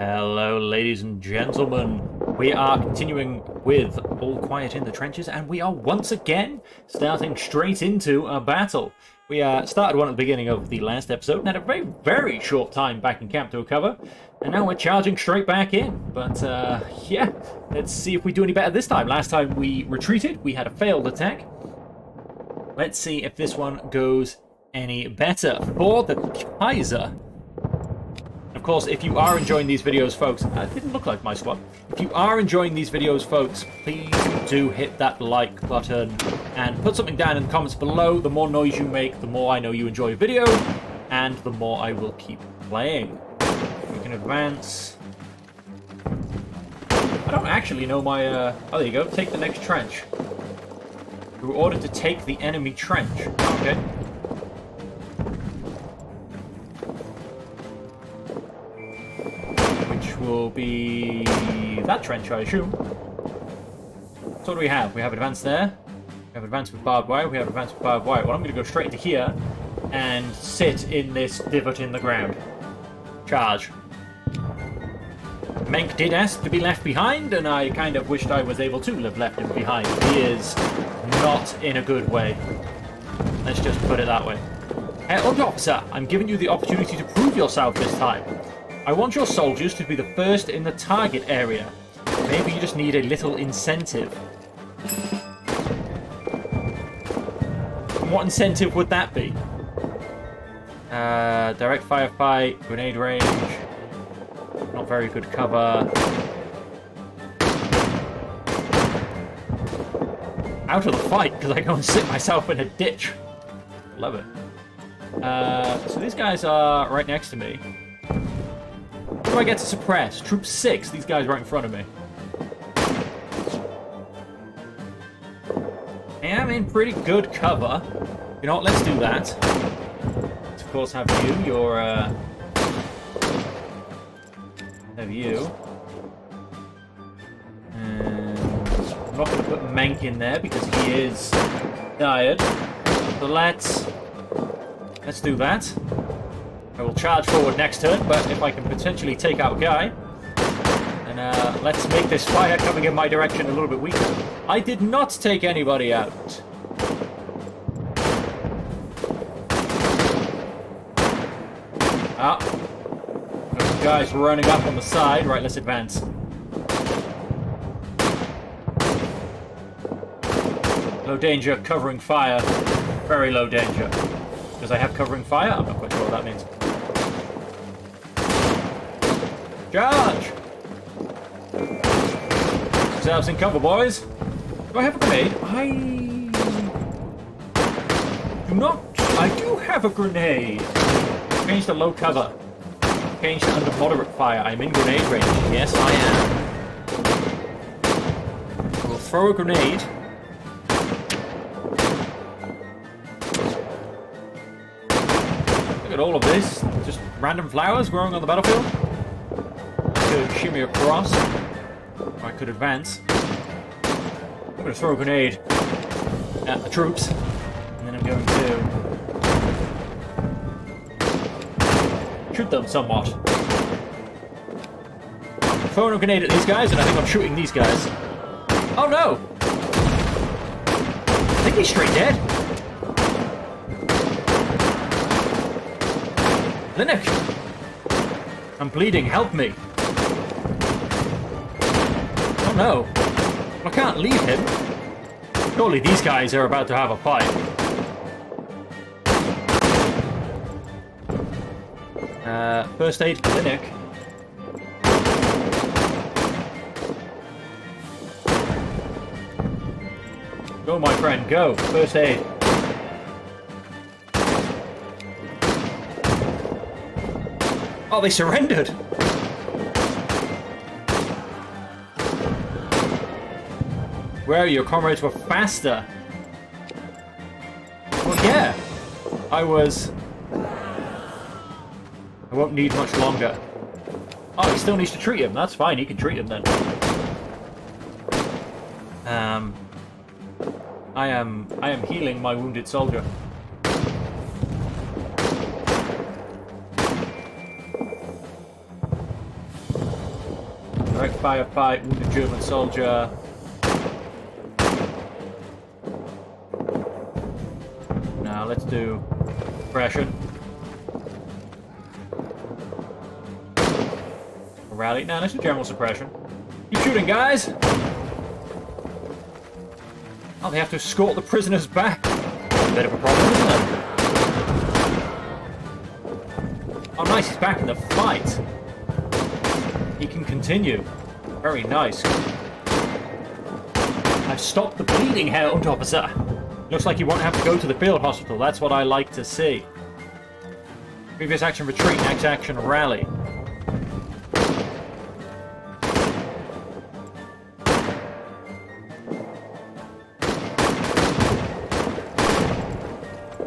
Hello, ladies and gentlemen. We are continuing with All Quiet in the Trenches, and we are once again starting straight into a battle. We started one at the beginning of the last episode and had a very, very short time back in camp to recover, and now we're charging straight back in. But, yeah, let's see if we do any better this time. Last time we retreated, we had a failed attack. Let's see if this one goes any better for the Kaiser. Of course, if you are enjoying these videos, folks, it didn't look like my squad. If you are enjoying these videos, folks, please do hit that like button and put something down in the comments below. The more noise you make, the more I know you enjoy a video, and the more I will keep playing. We can advance. I don't actually know my... Oh, there you go. Take the next trench. We were ordered to take the enemy trench. Okay. Will be that trench, I assume. So what do we have? We have advance there. We have advance with barbed wire. We have advance with barbed wire. Well, I'm going to go straight into here and sit in this divot in the ground. Charge. Menk did ask to be left behind, and I kind of wished I was able to have left him behind. He is not in a good way. Let's just put it that way. Hey, officer, I'm giving you the opportunity to prove yourself this time. I want your soldiers to be the first in the target area. Maybe you just need a little incentive. What incentive would that be? Direct firefight, grenade range. Not very good cover. Out of the fight, because I go and sit myself in a ditch. Love it. So these guys are right next to me. What do I get to suppress? Troop 6, these guys right in front of me. I am in pretty good cover. You know what, let's do that. Let's of course have you, have you. And I'm not going to put Mank in there because he is tired. So let's do that. I will charge forward next turn, but if I can potentially take out Guy, then let's make this fire coming in my direction a little bit weaker. I did not take anybody out. Ah. Those guys running up on the side. Right, let's advance. Low danger, covering fire. Very low danger. Does I have covering fire? I'm not quite sure what that means. Charge! Yourselves in cover, boys. Do I have a grenade? I do not. I do have a grenade. Change to low cover. Change to under moderate fire. I'm in grenade range. Yes, I am. We'll throw a grenade. Look at all of this. Just random flowers growing on the battlefield. Could shimmy across, or I could advance. I'm going to throw a grenade at the troops, and then I'm going to shoot them somewhat. I'm throwing a grenade at these guys, and I think I'm shooting these guys. Oh no! I think he's straight dead. Linux! I'm bleeding, help me! Oh no. I can't leave him. Surely these guys are about to have a fight. First aid clinic. Go, my friend, go. First aid. Oh, they surrendered. Where your comrades were faster. Well, yeah. I won't need much longer. Oh, he still needs to treat him. That's fine. He can treat him then. I am healing my wounded soldier. firefight, wounded German soldier. Now let's do suppression. Rally. Now let's do general suppression. Keep shooting, guys! Oh, they have to escort the prisoners back. That's a bit of a problem, isn't it? Oh, nice. He's back in the fight. He can continue. Very nice. I've stopped the bleeding, Herr Unterofficer. Looks like you won't have to go to the field hospital. That's what I like to see. Previous action retreat, next action rally.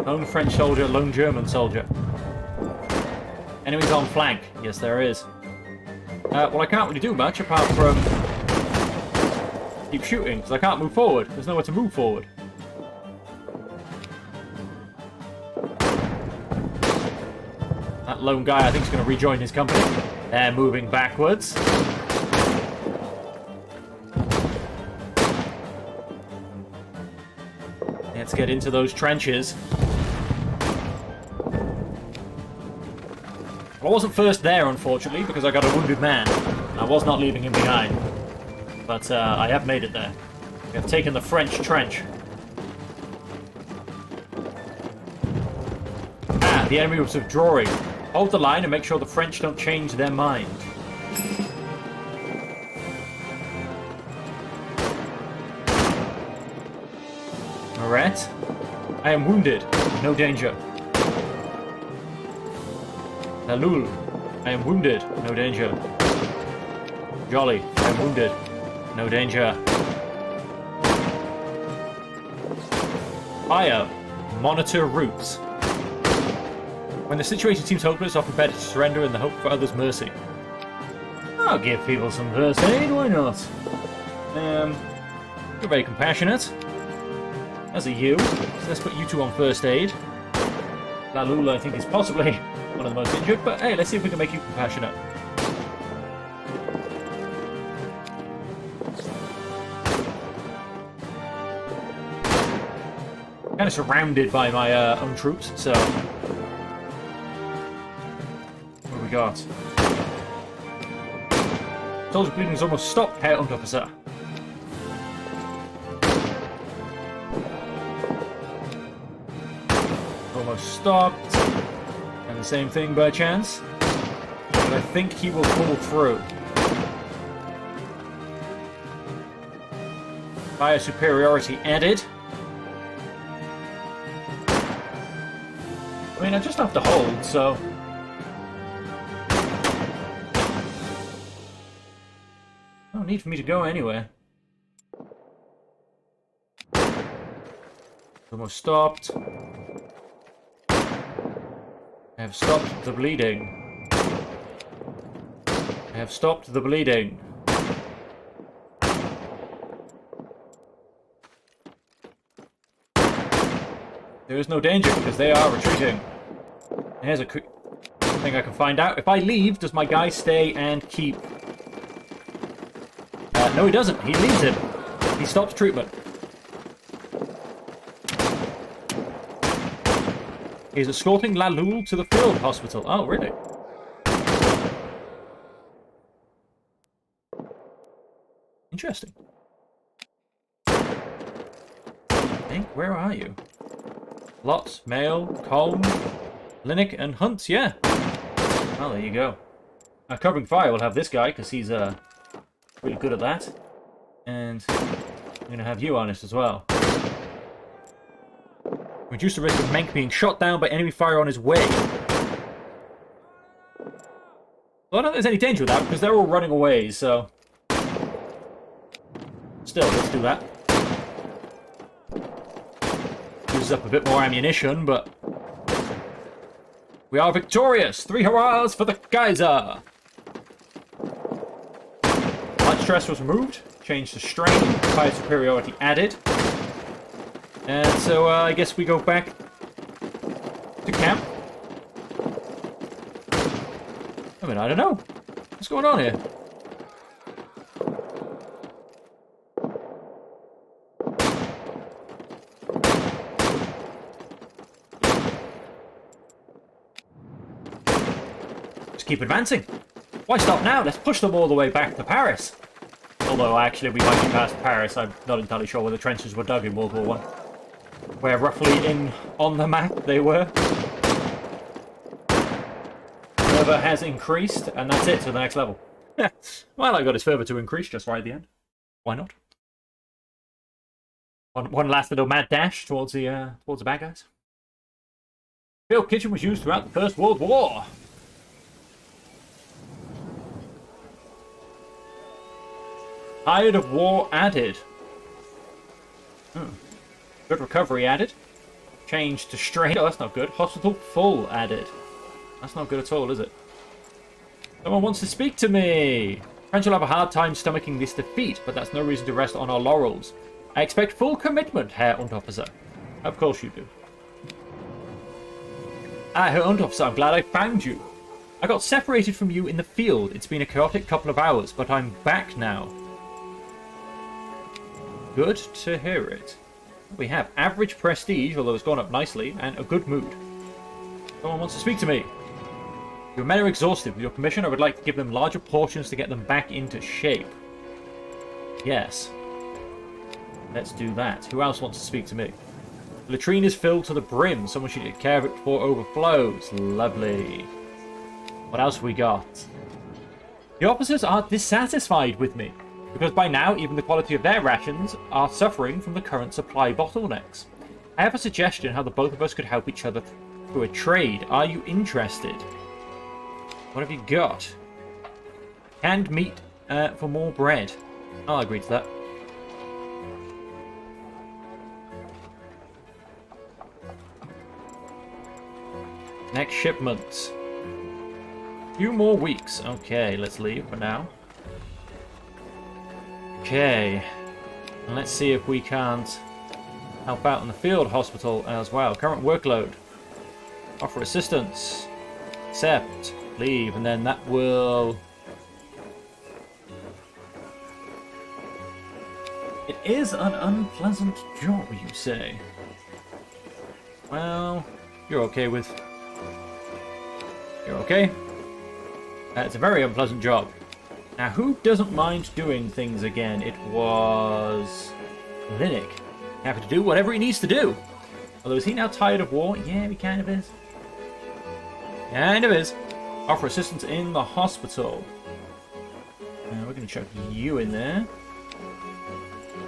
Lone French soldier, lone German soldier. Enemies on flank. Yes, there is. Well, I can't really do much apart from keep shooting, because I can't move forward. There's nowhere to move forward. That lone guy, I think, is going to rejoin his company. They're moving backwards. Let's get into those trenches. I wasn't first there, unfortunately, because I got a wounded man. I was not leaving him behind. But I have made it there. We have taken the French trench. Ah, the enemy was withdrawing. Hold the line and make sure the French don't change their mind. Moret, I am wounded. No danger. Nalul, I am wounded. No danger. Jolly, I am wounded. No danger. Fire. Monitor routes. When the situation seems hopeless, often better to surrender in the hope for others' mercy. I'll give people some first aid, why not? You're very compassionate. As are you. So let's put you two on first aid. Lalula, I think, is possibly one of the most injured, but hey, let's see if we can make you compassionate. Kind of surrounded by my own troops, so... What have we got? Soldier bleeding is almost stopped, Herr Unterofficer. Almost stopped. And the same thing by chance. But I think he will pull through. Fire superiority added. I mean, I just have to hold, so... No need for me to go anywhere. Almost stopped. I have stopped the bleeding. I have stopped the bleeding. There is no danger because they are retreating. And here's a quick thing I can find out. If I leave, does my guy stay and keep... no, he doesn't. He leaves him. He stops treatment. He's escorting Lalul to the field hospital. Oh, really? Interesting. Hank, where are you? Lots, Mail, Colm, Linnick, and Hunt, yeah. Well, there you go. Covering fire will have this guy, because he's really good at that. And I'm going to have you on it as well. Reduce the risk of Menk being shot down by enemy fire on his way. Well, I don't think there's any danger with that, because they're all running away, so... Still, let's do that. Uses up a bit more ammunition, but... We are victorious! 3 hurrahs for the Kaiser! Light stress was removed. Changed to strain. Fire superiority added. And so I guess we go back to camp. I mean, I don't know. What's going on here? just keep advancing. Why stop now? Let's push them all the way back to Paris. Although, actually, we might be past Paris. I'm not entirely sure where the trenches were dug in World War One. Where roughly on the map they were. Fervor has increased, and that's it to the next level. Well, I got his fervor to increase just right at the end. Why not? One last little mad dash towards the bad guys. Field kitchen was used throughout the First World War. Tired of war added. Good recovery added. Change to strain. Oh, that's not good. Hospital full added. That's not good at all, is it? Someone wants to speak to me. French will have a hard time stomaching this defeat, but that's no reason to rest on our laurels. I expect full commitment, Herr Unterofficer. Of course you do. Ah, Herr Unterofficer, I'm glad I found you. I got separated from you in the field. It's been a chaotic couple of hours, but I'm back now. Good to hear it. We have average prestige, although it's gone up nicely, and a good mood. Someone wants to speak to me. Your men are exhausted. With your permission, I would like to give them larger portions to get them back into shape. Yes. Let's do that. Who else wants to speak to me? The latrine is filled to the brim. Someone should take care of it before it overflows. Lovely. What else have we got? The officers are dissatisfied with me, because by now even the quality of their rations are suffering from the current supply bottlenecks. I have a suggestion how the both of us could help each other through a trade. Are you interested? What have you got? Canned meat for more bread. I'll agree to that. Next shipment. Few more weeks. Okay, let's leave for now. Okay. And let's see if we can't help out in the field hospital as well. Current workload. Offer assistance. Accept. Leave. And then that will... It is an unpleasant job, you say. Well, you're okay with... You're okay? It's a very unpleasant job. Now, who doesn't mind doing things again? It was... Linnick. Happy to do whatever he needs to do. Although, is he now tired of war? Yeah, he kind of is. Kind of is. Offer assistance in the hospital. We're going to chuck you in there.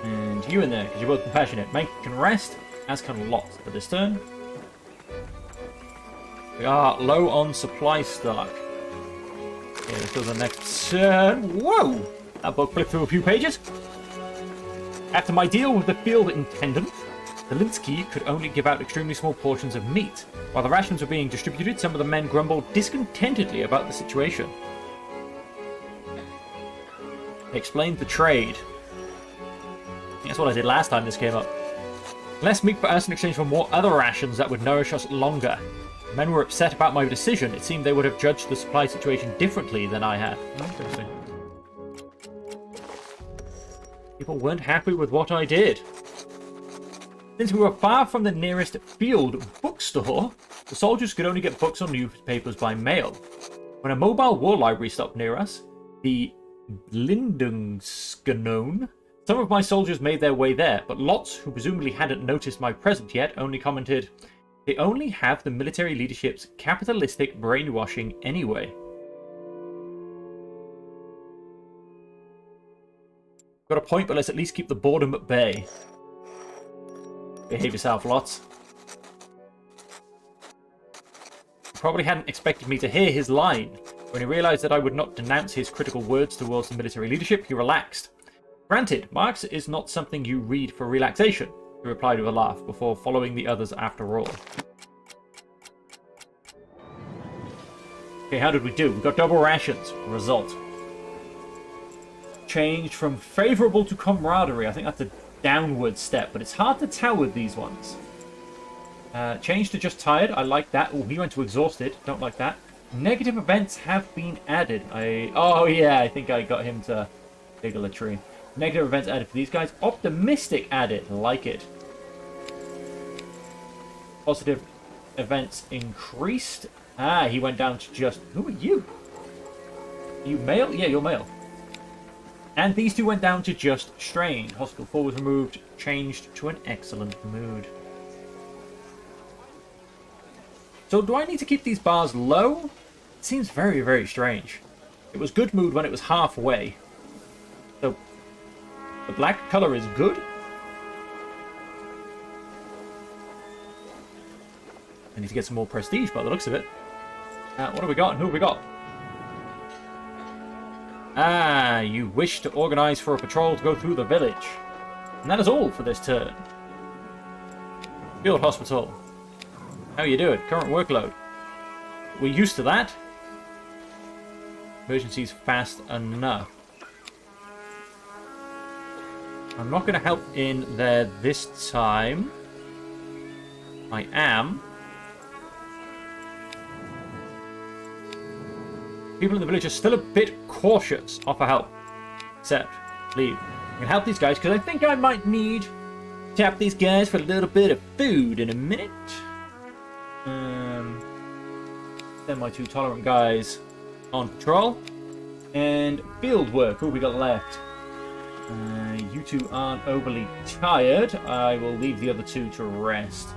And you in there, because you're both compassionate. Mike can rest, as can Lot for this turn. We are low on supply stock. Okay, let's go to the next turn. Whoa! That book flipped through a few pages. After my deal with the field intendant, Zelinsky could only give out extremely small portions of meat. While the rations were being distributed, some of the men grumbled discontentedly about the situation. They explained the trade. That's what I did last time this came up. Less meat for us in exchange for more other rations that would nourish us longer. Men were upset about my decision. It seemed they would have judged the supply situation differently than I had. Interesting. People weren't happy with what I did. Since we were far from the nearest field bookstore, the soldiers could only get books or newspapers by mail. When a mobile war library stopped near us, the Lindungskanone, some of my soldiers made their way there, but lots, who presumably hadn't noticed my presence yet, only commented, "They only have the military leadership's capitalistic brainwashing anyway." Got a point, but let's at least keep the boredom at bay. Behave yourself, Lots. He probably hadn't expected me to hear his line. When he realized that I would not denounce his critical words towards the military leadership, he relaxed. Granted, Marx is not something you read for relaxation, he replied with a laugh, before following the others after all. Okay, how did we do? We got double rations. Result. Changed from favourable to camaraderie. I think that's a downward step, but it's hard to tell with these ones. Changed to just tired. I like that. Oh, he went to exhausted. Don't like that. Negative events have been added. Oh, yeah, I think I got him to dig a latrine. Negative events added for these guys. Optimistic added. Like it. Positive events increased. Ah, he went down to just... Who are you? Are you male? Yeah, you're male. And these two went down to just strained. Hospital 4 was removed, changed to an excellent mood. So do I need to keep these bars low? It seems very, very strange. It was good mood when it was halfway. So the black color is good? I need to get some more prestige by the looks of it. What have we got and who have we got? Ah, you wish to organize for a patrol to go through the village. And that is all for this turn. Field Hospital. How you doing? Current workload. We're used to that. Emergency's fast enough. I'm not going to help in there this time. I am. People in the village are still a bit cautious. Offer help. Except, leave. I can help these guys because I think I might need to tap these guys for a little bit of food in a minute. Send my two tolerant guys on patrol. And field work. Who have we got left? You two aren't overly tired. I will leave the other two to rest.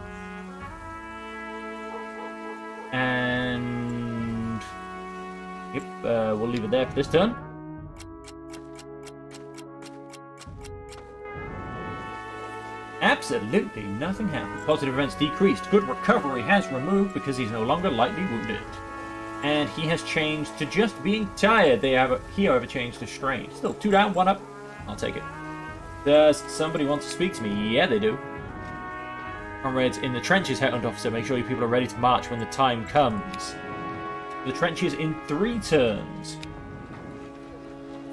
And yep, we'll leave it there for this turn. Absolutely nothing happened. Positive events decreased. Good recovery has removed because he's no longer lightly wounded. And he has changed to just being tired. He however changed to strained. Still 2 down, 1 up. I'll take it. Does somebody want to speak to me? Yeah, they do. Comrades in the trenches, Headhunt Officer. Make sure you people are ready to march when the time comes. The trenches in 3 turns.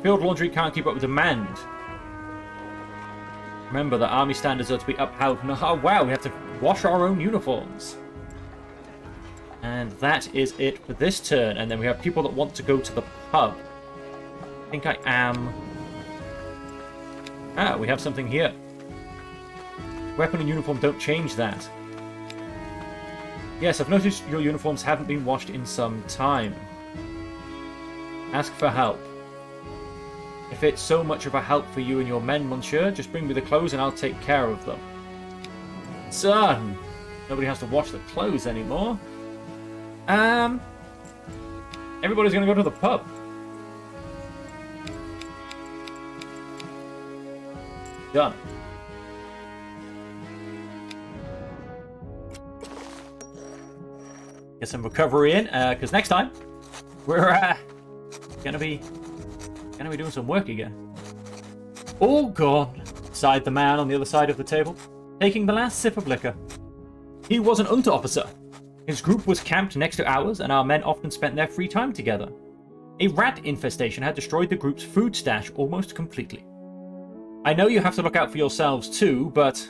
Field laundry can't keep up with demand. Remember that army standards are to be upheld. Oh, wow, we have to wash our own uniforms. And that is it for this turn. And then we have people that want to go to the pub. I think I am... Ah, we have something here. Weapon and uniform don't change that. Yes, I've noticed your uniforms haven't been washed in some time. Ask for help. If it's so much of a help for you and your men, monsieur, just bring me the clothes and I'll take care of them. Son! Nobody has to wash the clothes anymore. Everybody's gonna go to the pub. Done. Get some recovery in, because next time we're gonna be doing some work again. All gone, sighed the man on the other side of the table, taking the last sip of liquor. He was an under-officer. His group was camped next to ours, and our men often spent their free time together. A rat infestation had destroyed the group's food stash almost completely. I know you have to look out for yourselves too, but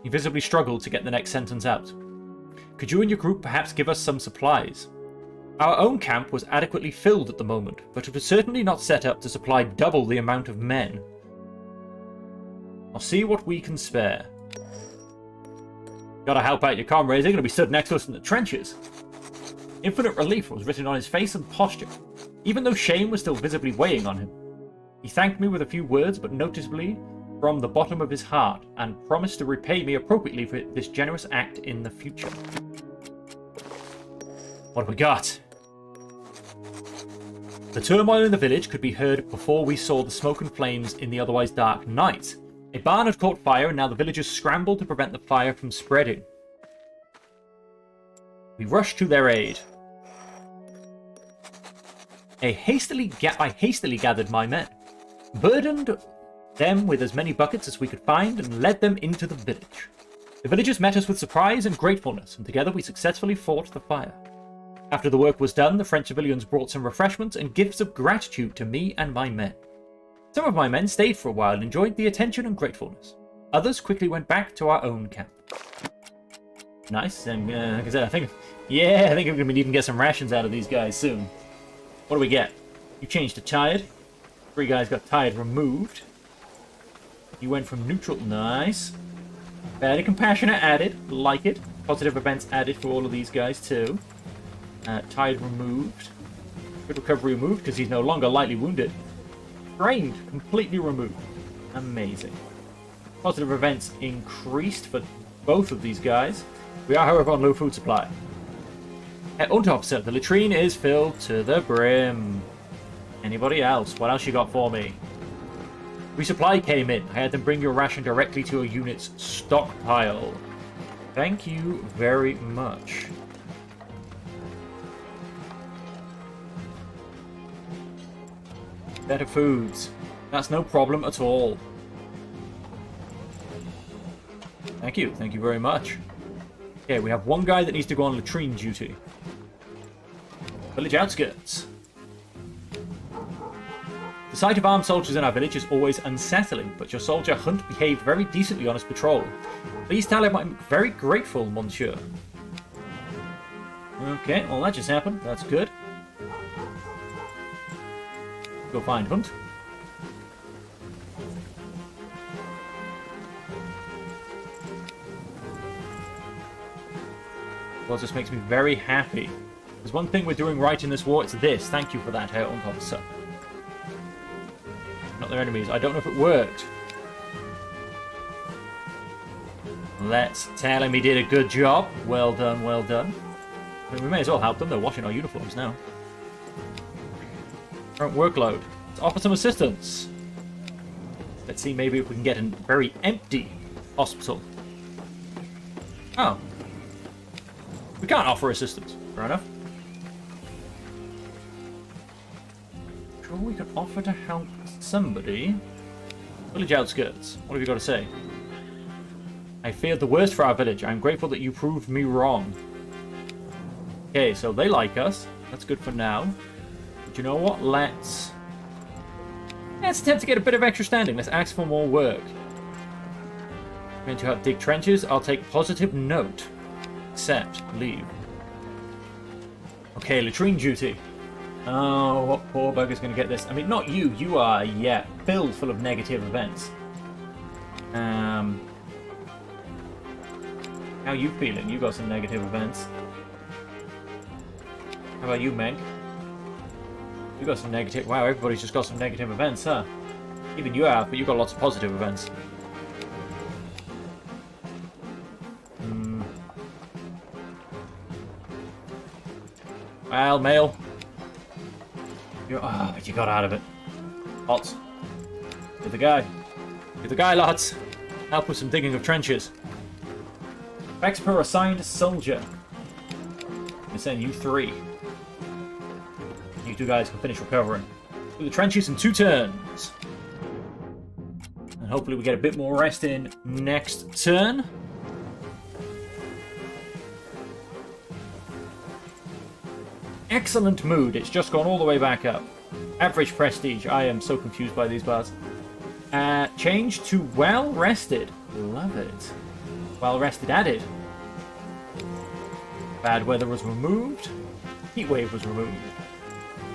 he visibly struggled to get the next sentence out. Could you and your group perhaps give us some supplies? Our own camp was adequately filled at the moment, but it was certainly not set up to supply double the amount of men. I'll see what we can spare. Gotta help out your comrades, they're gonna be stood next to us in the trenches. Infinite relief was written on his face and posture, even though shame was still visibly weighing on him. He thanked me with a few words, but noticeably from the bottom of his heart, and promised to repay me appropriately for this generous act in the future. What have we got? The turmoil in the village could be heard before we saw the smoke and flames in the otherwise dark night. A barn had caught fire, and now the villagers scrambled to prevent the fire from spreading. We rushed to their aid. I hastily gathered my men, burdened them with as many buckets as we could find, and led them into the village. The villagers met us with surprise and gratefulness, and together we successfully fought the fire. After the work was done, the French civilians brought some refreshments and gifts of gratitude to me and my men. Some of my men stayed for a while and enjoyed the attention and gratefulness. Others quickly went back to our own camp. Nice, and like I said, I think we're going to be needing to get some rations out of these guys soon. What do we get? You changed to tired. 3 guys got tired removed. You went from neutral, nice. Fairly compassionate added, like it. Positive events added for all of these guys too. Tired removed. Good recovery removed because he's no longer lightly wounded. Drained, completely removed. Amazing. Positive events increased for both of these guys. We are, however, on low food supply. Officer, the latrine is filled to the brim. Anybody else? What else you got for me? Resupply came in. I had them bring your ration directly to your unit's stockpile. Thank you very much. Better foods. That's no problem at all. Thank you. Thank you very much. Okay, we have one guy that needs to go on latrine duty. Village outskirts. The sight of armed soldiers in our village is always unsettling, but your soldier Hunt behaved very decently on his patrol. Please tell him I'm very grateful, monsieur. Okay, well that just happened. That's good. Go find Hunt. Well, this makes me very happy. There's one thing we're doing right in this war, it's this. Thank you for that, Herr Officer. Not their enemies. I don't know if it worked. Let's tell him he did a good job. Well done, well done. I mean, we may as well help them. They're washing our uniforms now. Current workload. Let's offer some assistance. Let's see maybe if we can get a very empty hospital. Oh. We can't offer assistance. Fair enough. Sure, we could offer to help somebody. Village outskirts. What have you got to say? I feared the worst for our village. I'm grateful that you proved me wrong. Okay, so they like us. That's good for now. But you know what? Let's attempt to get a bit of extra standing. Let's ask for more work. We're going to have dig trenches. I'll take positive note. Accept. Leave. Okay, latrine duty. Oh, what poor bugger's going to get this? I mean, not you. You are, yeah, filled full of negative events. How you feeling? You got some negative events. How about you, Meg? You got some negative... Wow, everybody's just got some negative events, huh? Even you have, but you got lots of positive events. Well, male. But you got out of it. Lots. You're the guy. You're the guy, lads. Help with some digging of trenches. Specs per assigned soldier. I'm saying you three. You two guys can finish recovering. Do the trenches in 2 turns. And hopefully we get a bit more rest in next turn. Excellent mood. It's just gone all the way back up. Average prestige. I am so confused by these bars. Change to well rested. Love it. Well rested added. Bad weather was removed. Heat wave was removed.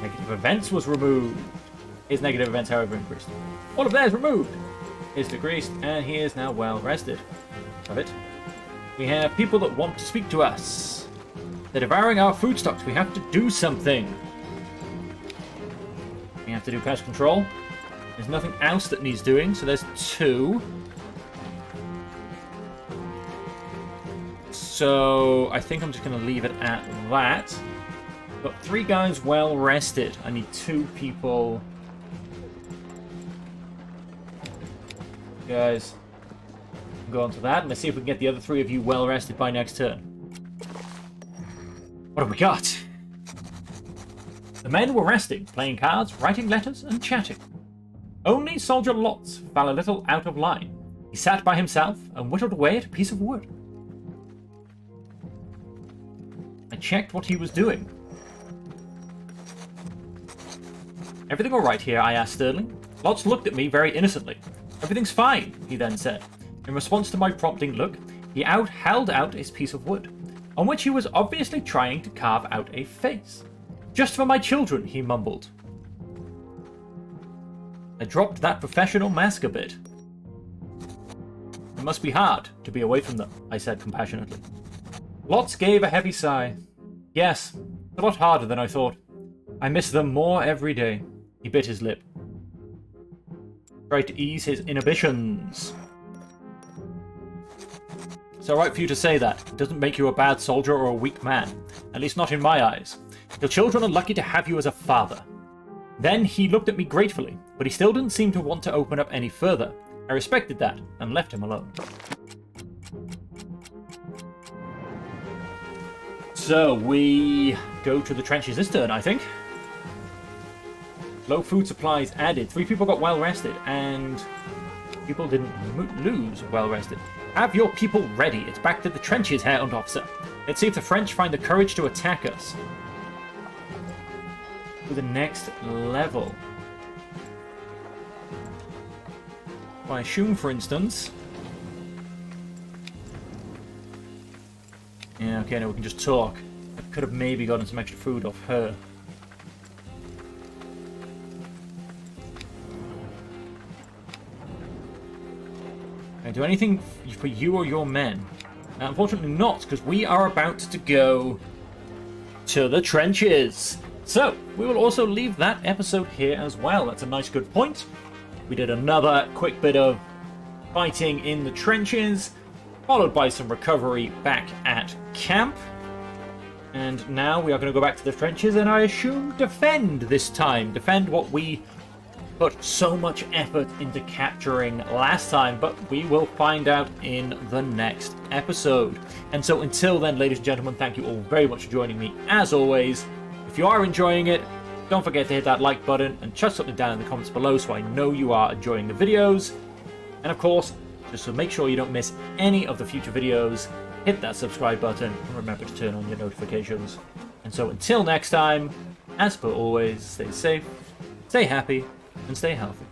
Negative events was removed. His negative events, however, increased. All of theirs removed. Is decreased, and he is now well rested. Love it. We have people that want to speak to us. They're devouring our food stocks. We have to do something. We have to do pest control. There's nothing else that needs doing, so there's 2. So I think I'm just going to leave it at that. Got 3 guys well rested. I need 2 people. Guys, go on to that. Let's see if we can get the other 3 of you well rested by next turn. What have we got? The men were resting, playing cards, writing letters, and chatting. Only Soldier Lotz fell a little out of line. He sat by himself and whittled away at a piece of wood. I checked what he was doing. Everything all right here? I asked sternly. Lotz looked at me very innocently. Everything's fine, he then said. In response to my prompting look, he held out his piece of wood, on which he was obviously trying to carve out a face. Just for my children, he mumbled. I dropped that professional mask a bit. It must be hard to be away from them, I said compassionately. Lotz gave a heavy sigh. Yes, a lot harder than I thought. I miss them more every day. He bit his lip. Tried to ease his inhibitions. It's alright for you to say that. It doesn't make you a bad soldier or a weak man. At least not in my eyes. Your children are lucky to have you as a father. Then he looked at me gratefully, but he still didn't seem to want to open up any further. I respected that, and left him alone. So, we go to the trenches this turn, I think. Low food supplies added. 3 people got well rested, and people didn't lose well rested. Have your people ready. It's back to the trenches, Hound Officer. Let's see if the French find the courage to attack us. To the next level. By Shum, for instance. Yeah, okay, now we can just talk. I could have maybe gotten some extra food off her. Can I do anything for you or your men? Unfortunately not, because we are about to go to the trenches. So, we will also leave that episode here as well. That's a nice good point. We did another quick bit of fighting in the trenches, followed by some recovery back at camp. And now we are going to go back to the trenches and I assume defend this time. Defend what we put so much effort into capturing last time, but we will find out in the next episode. And so until then, ladies and gentlemen, thank you all very much for joining me as always. If you are enjoying it, don't forget to hit that like button and chuck something down in the comments below so I know you are enjoying the videos. And of course, just to make sure you don't miss any of the future videos, hit that subscribe button and remember to turn on your notifications. And so until next time, as per always, stay safe, stay happy, and stay healthy.